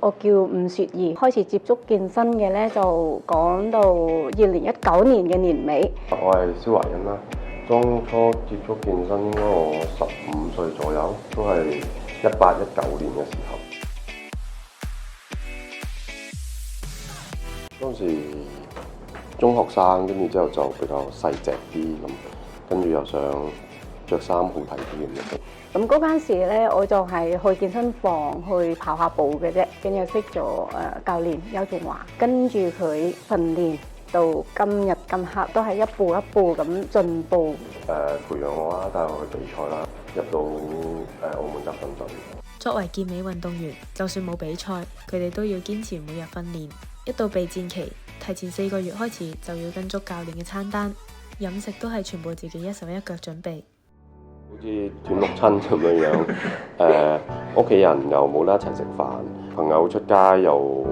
我叫吳雪兒，開始接觸健身嘅咧就講到2019年嘅年尾。我係蕭華欣啦，當初接觸健身應該我15歲左右，都係18、19年嘅時候。當時中學生，跟住之後就比較細隻啲咁，跟住又想着衫好睇啲咁樣。咁嗰陣時咧，我就係去健身房去跑下步嘅啫，跟住識咗教練邱仲華，跟住佢訓練到今日今刻都係一步一步咁進步。培養我啦，帶我去比賽啦，入到澳門集訓隊。作為健美運動員，就算冇比賽，佢哋都要堅持每日訓練。一到備戰期，提前4個月開始就要跟足教練嘅餐單，飲食都係全部自己一手一腳準備。好似斷六親咁樣樣，屋企人又冇得一齊食飯，朋友出街又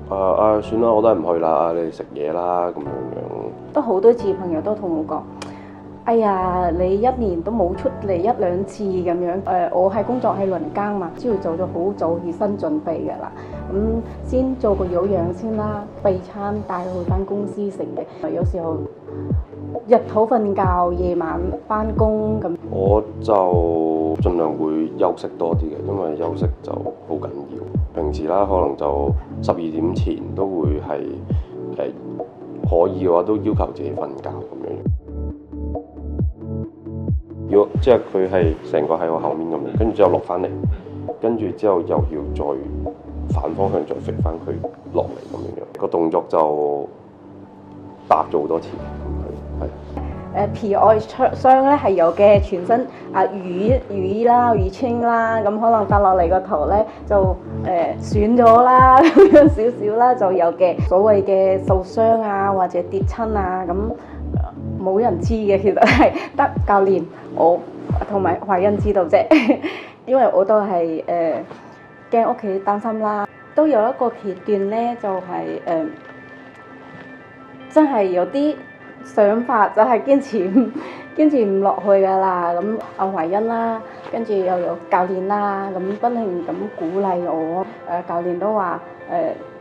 算啦，我都係唔去啦，你哋食嘢啦咁樣樣。都好多次朋友都同我講，哎呀，你一年都冇出嚟1、2次咁樣。我係工作喺輪更嘛，朝早就好早起身準備㗎啦。咁先做個有氧先啦，備餐帶去翻公司食嘅。有時候日頭瞓覺，夜晚翻工咁。我就盡量會休息多啲嘅，因為休息就好緊要。平時啦，可能就12點前都會係可以嘅話，都要求自己瞓覺咁樣。如果即係佢係成個喺我後面咁樣，跟住之後落翻嚟，跟住之後又要再反方向再揈翻佢落嚟咁樣樣，個動作就達咗好多次。皮外傷咧係有嘅，全身淤衣啦、淤青啦，咁可能搭落嚟個頭咧就損咗啦，咁樣少少啦就有嘅。所謂嘅受傷啊或者跌親啊，咁冇人知嘅，其實係得教練我同埋華欣知道啫，因為我都係驚屋企擔心啦。都有一個階段咧，就係真係有啲想法就係堅持唔落去㗎啦。咁阿懷欣啦，跟住又有教練啦，咁不停咁鼓勵我。教練都話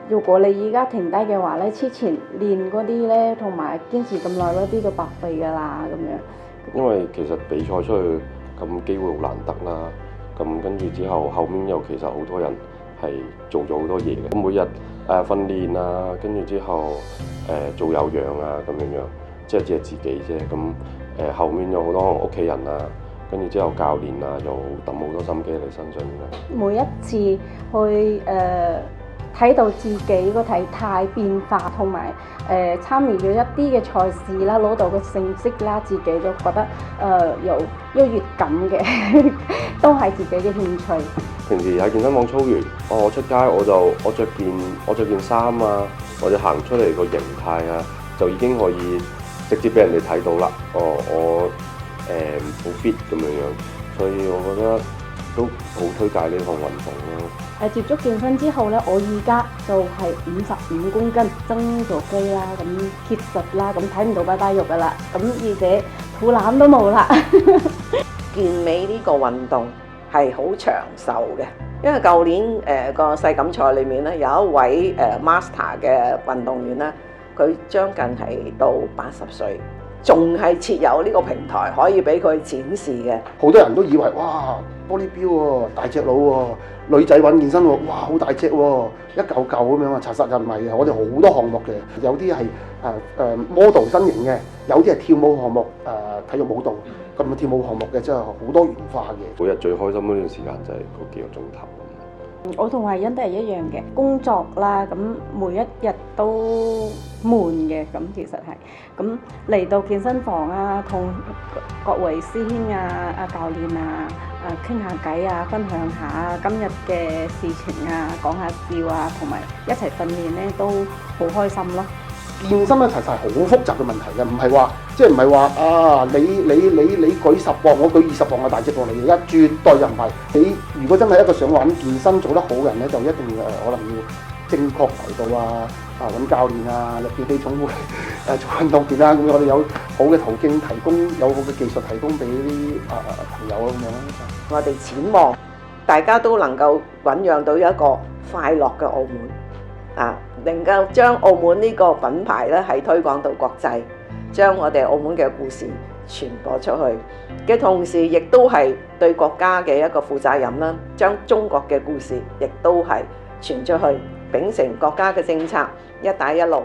如果你而家停低嘅話咧，之前練嗰啲咧，同埋堅持咁耐嗰啲就白費㗎啦咁樣。因為其實比賽出去咁機會好難得啦，咁跟住之後後面又其實好多人係做咗好多嘢嘅。每日訓練啊，跟住之後做有氧啊咁樣樣。即係自己啫，咁後面有好多屋企人啊，跟住之後教練啊，又抌好多心機喺你身上面啦。每一次去睇到自己個體態變化，同埋參與咗一啲嘅賽事啦，攞到個成績啦，自己都覺得有優越感嘅，都係自己嘅興趣。平時喺健身房操完，我出街我着件衫啊，或者行出嚟個形態啊，就已經可以直接俾人哋睇到啦。我好 fit 咁樣樣，所以我覺得都好推介呢項運動咯。接觸健身之後咧，我而家就係55公斤，增咗肌啦，咁結實啦，咁睇唔到拜拜肉噶啦，咁而且肚腩都冇啦。健美呢個運動係好長壽嘅，因為舊年個世錦賽裏面咧，有一位Master 嘅運動員咧，佢將近係到80歲，仲係設有呢個平台可以俾佢展示嘅。好多人都以為哇，玻璃標喎，大隻佬喎，女仔揾健身喎，哇好大隻喎，一嚿嚿咁樣啊！查實就唔係嘅，我哋好多項目嘅，有啲係model 身形嘅，有啲係跳舞項目體育舞蹈，咁跳舞項目嘅真係好多元化嘅。每日最開心嗰段時間就係嗰幾個鐘頭。我同慧欣都係一樣嘅，工作啦，咁每一日都悶嘅，咁其實係咁嚟到健身房啊，同各位師兄啊、教練啊、傾下偈啊，分享下今日嘅事情啊，講下笑啊，同埋一齊訓練咧，都好開心咯。健身咧其實係好複雜嘅問題嘅，唔係話即係唔係話啊你舉10磅，我舉20磅嘅大隻過嚟嘅，絕對就唔係。你如果真係一個想玩健身做得好嘅人咧，就一定可能要正確渠道啊，揾教練啊，入健體總會做運動員啊，咁我哋有好嘅途徑提供，有好嘅技術提供俾啲朋友咁樣。我哋展望大家都能夠醖釀到一個快樂嘅澳門啊，能夠將澳門呢個品牌咧係推廣到國際，將我哋澳門嘅故事傳播出去嘅同時，亦都係對國家嘅一個負責任啦，將中國嘅故事亦都係傳出去，秉承國家嘅政策，一帶一路。